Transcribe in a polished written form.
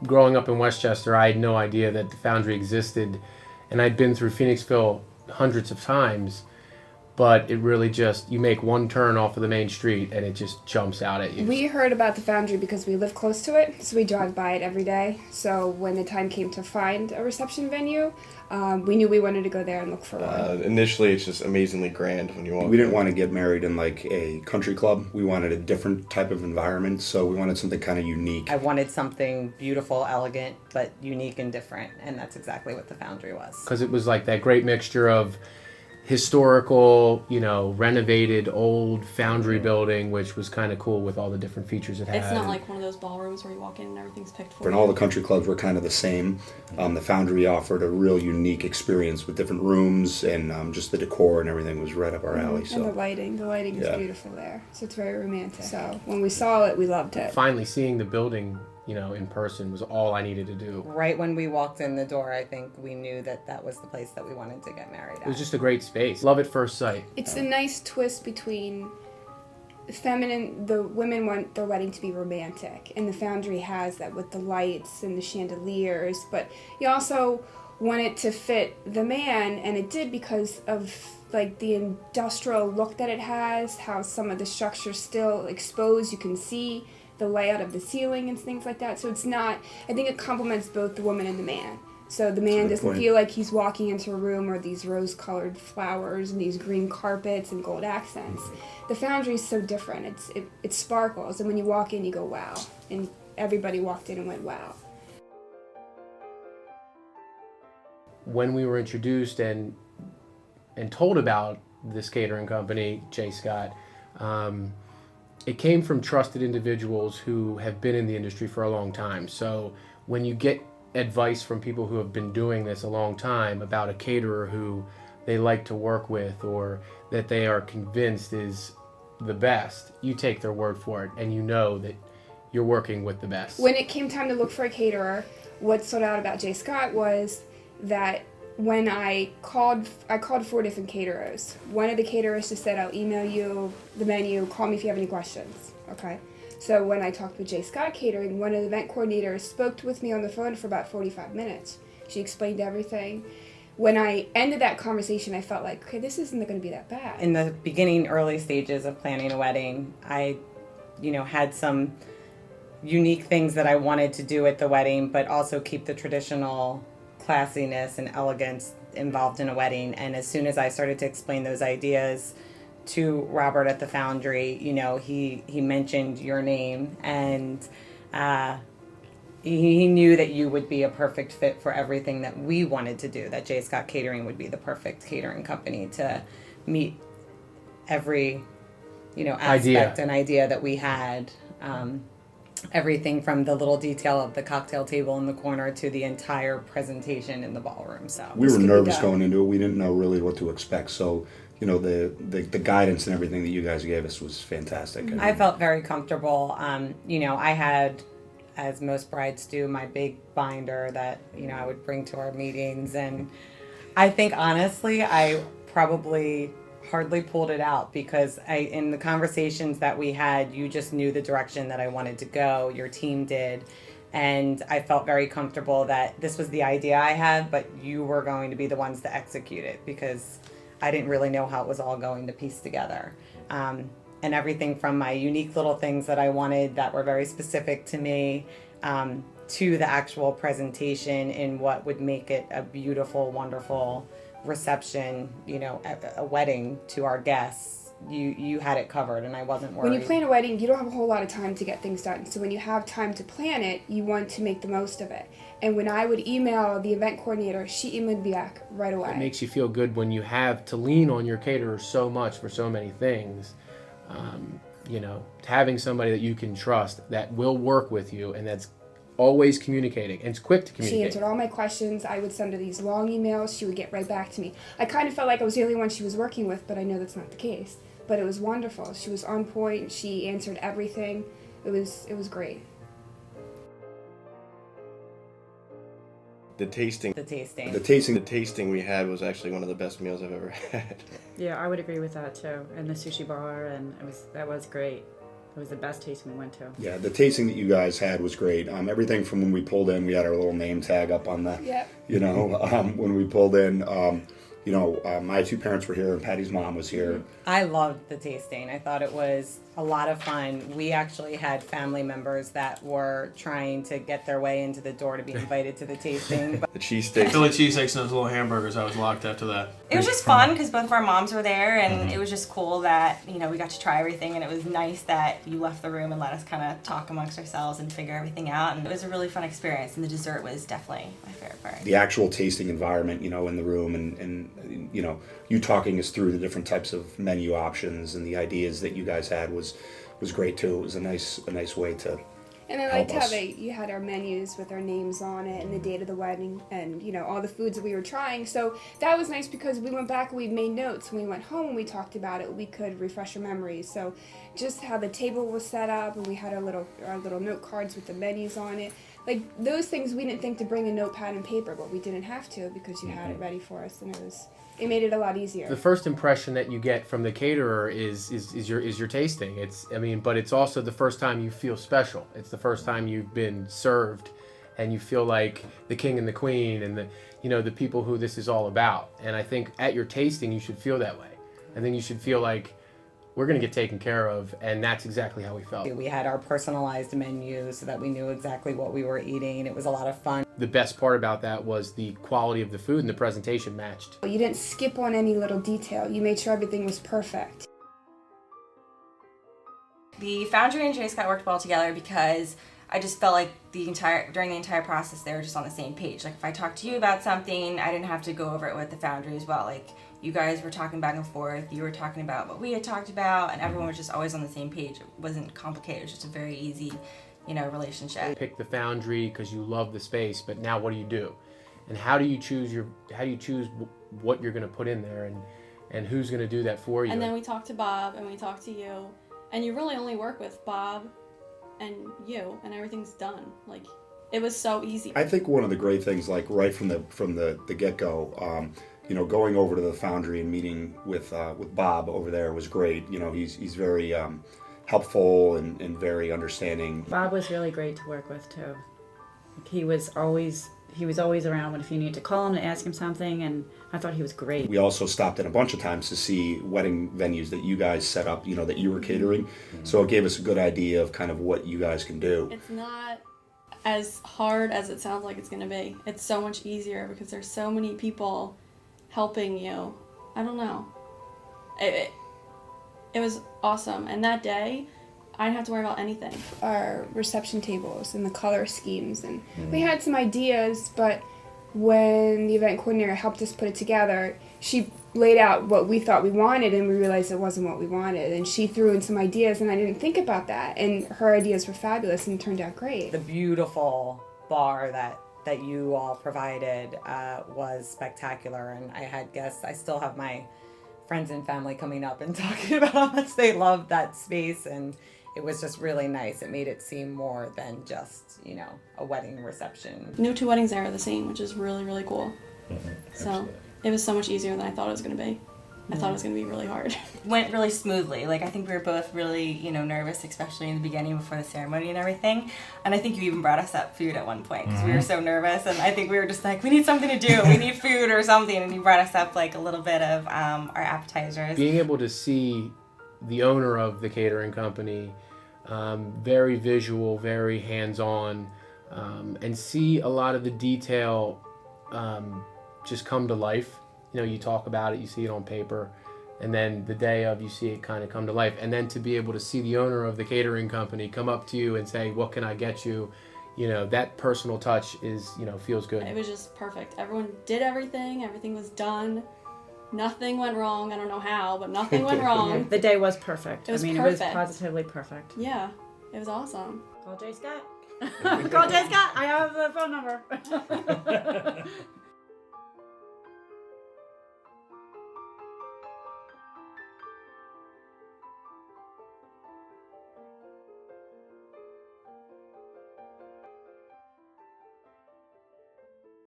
Growing up in Westchester, I had no idea that the Foundry existed, and I'd been through Phoenixville hundreds of times, but it really just, you make one turn off of the main street and it just jumps out at you. We heard about the Foundry because we live close to it, so we drive by it every day. So when the time came to find a reception venue, we knew we wanted to go there and look for one. Initially, it's just amazingly grand when you walk. We didn't want to get married in like a country club. We wanted a different type of environment, so we wanted something kind of unique. I wanted something beautiful, elegant, but unique and different, and that's exactly what the Foundry was. Because it was like that great mixture of historical, renovated old foundry building, which was kind of cool with all the different features it had. It's not like one of those ballrooms where you walk in and everything's picked for you. And all the country clubs were kind of the same. The Foundry offered a real unique experience with different rooms, and just the decor and everything was right up our alley. And the lighting is beautiful there, so it's very romantic. So when we saw it, we loved it. Finally seeing the building, in person was all I needed to do. Right when we walked in the door, I think we knew that was the place that we wanted to get married at. It was just a great space. Love at first sight. It's a nice twist between feminine. The women want their wedding to be romantic, and the Foundry has that with the lights and the chandeliers, but you also want it to fit the man, and it did because of like the industrial look that it has, how some of the structure's still exposed. You can see the layout of the ceiling and things like that. So it's not, I think it complements both the woman and the man. So the man doesn't feel like he's walking into a room where these rose-colored flowers and these green carpets and gold accents. The Foundry is so different. It sparkles, and when you walk in, you go, wow. And everybody walked in and went, wow. When we were introduced and told about this catering company, J. Scott, it came from trusted individuals who have been in the industry for a long time. So when you get advice from people who have been doing this a long time about a caterer who they like to work with or that they are convinced is the best, you take their word for it and you know that you're working with the best. When it came time to look for a caterer, what stood out about J. Scott was that when I called 4 different caterers. One of the caterers just said, I'll email you the menu, call me if you have any questions. Okay. So when I talked with J. Scott Catering, one of the event coordinators spoke with me on the phone for about 45 minutes. She explained everything. When I ended that conversation, I felt like, okay, this isn't going to be that bad. In the beginning, early stages of planning a wedding, I, had some unique things that I wanted to do at the wedding, but also keep the traditional classiness and elegance involved in a wedding. And as soon as I started to explain those ideas to Robert at the Foundry, he mentioned your name, and he knew that you would be a perfect fit for everything that we wanted to do, that J. Scott Catering would be the perfect catering company to meet every, aspect and idea that we had. Everything from the little detail of the cocktail table in the corner to the entire presentation in the ballroom. So we were nervous going into it. We didn't know really what to expect. So, the guidance and everything that you guys gave us was fantastic. I felt very comfortable. I had, as most brides do, my big binder that, I would bring to our meetings. And I think, honestly, I probably hardly pulled it out because in the conversations that we had, you just knew the direction that I wanted to go. Your team did. And I felt very comfortable that this was the idea I had, but you were going to be the ones to execute it because I didn't really know how it was all going to piece together. And everything from my unique little things that I wanted that were very specific to me, to the actual presentation and what would make it a beautiful, wonderful reception, a wedding to our guests. You had it covered, and I wasn't worried. When you plan a wedding, you don't have a whole lot of time to get things done. So when you have time to plan it, you want to make the most of it. And when I would email the event coordinator, she emailed me back right away. It makes you feel good when you have to lean on your caterer so much for so many things. Having somebody that you can trust that will work with you and that's always communicating, and it's quick to communicate. She answered all my questions. I would send her these long emails. She would get right back to me. I kind of felt like I was the only one she was working with, but I know that's not the case. But it was wonderful. She was on point. She answered everything. It was great. The tasting we had was actually one of the best meals I've ever had. Yeah, I would agree with that too. And the sushi bar, and that was great. It was the best tasting we went to. Yeah, the tasting that you guys had was great. Everything from when we pulled in, we had our little name tag up on the, Yep. when we pulled in. My two parents were here and Patty's mom was here. I loved the tasting. I thought it was a lot of fun. We actually had family members that were trying to get their way into the door to be invited to the tasting. The cheesesteaks. Philly cheesesteaks and those little hamburgers. I was locked after that. It was just fun because both of our moms were there, and it was just cool that, you know, we got to try everything, and it was nice that you left the room and let us kind of talk amongst ourselves and figure everything out, and it was a really fun experience, and the dessert was definitely my favorite part. The actual tasting environment, in the room and you talking us through the different types of menu options and the ideas that you guys had was great too. It was a nice way to And I liked help how us. you had our menus with our names on it and the date of the wedding and, all the foods that we were trying. So that was nice because we went back and we made notes. When we went home and we talked about it, we could refresh our memories. So just how the table was set up and we had our little note cards with the menus on it. Like those things we didn't think to bring a notepad and paper, but we didn't have to because you had it ready for us, and it made it a lot easier. The first impression that you get from the caterer is your tasting. But it's also the first time you feel special. It's the first time you've been served, and you feel like the king and the queen, and the people who this is all about. And I think at your tasting you should feel that way. I think you should feel like we're going to get taken care of, and that's exactly how we felt. We had our personalized menu so that we knew exactly what we were eating. It was a lot of fun. The best part about that was the quality of the food and the presentation matched. You didn't skip on any little detail. You made sure everything was perfect. The Foundry and J. Scott worked well together because I just felt like during the entire process they were just on the same page. Like if I talked to you about something, I didn't have to go over it with the Foundry as well. Like you guys were talking back and forth, you were talking about what we had talked about, and everyone was just always on the same page. It wasn't complicated, it was just a very easy, relationship. Pick the Foundry because you love the space, but now what do you do? And how do you choose what you're going to put in there, and who's going to do that for you? And then we talked to Bob and we talked to you, and you really only work with Bob and you, and everything's done. Like it was so easy. I think one of the great things, like right from the get-go, going over to the Foundry and meeting with Bob over there was great. He's very helpful and very understanding. Bob was really great to work with too. He was always around if you needed to call him to ask him something, and I thought he was great. We also stopped in a bunch of times to see wedding venues that you guys set up, that you were catering. Mm-hmm. So it gave us a good idea of kind of what you guys can do. It's not as hard as it sounds like it's going to be. It's so much easier because there's so many people helping you. I don't know. It was awesome. And that day, I didn't have to worry about anything. Our reception tables and the color schemes, and we had some ideas, but when the event coordinator helped us put it together, she laid out what we thought we wanted, and we realized it wasn't what we wanted, and she threw in some ideas, and I didn't think about that, and her ideas were fabulous and turned out great. The beautiful bar that you all provided was spectacular, and I had guests. I still have my friends and family coming up and talking about how much they loved that space, and it was just really nice. It made it seem more than just, a wedding reception. No two weddings there are the same, which is really, really cool. Mm-hmm. So it was so much easier than I thought it was going to be. I thought it was going to be really hard. Went really smoothly. Like I think we were both really, nervous, especially in the beginning before the ceremony and everything. And I think you even brought us up food at one point because we were so nervous. And I think we were just like, we need something to do. We need food or something. And you brought us up like a little bit of our appetizers. Being able to see the owner of the catering company, very visual, very hands-on, and see a lot of the detail just come to life. You talk about it, you see it on paper, and then the day of you see it kind of come to life. And then to be able to see the owner of the catering company come up to you and say, what can I get you? That personal touch is, feels good. It was just perfect. Everyone did everything. Everything was done. Nothing went wrong. I don't know how, but nothing went wrong. The day was perfect. It was It was positively perfect. Yeah, it was awesome. Call J. Scott. Call J. Scott. I have the phone number.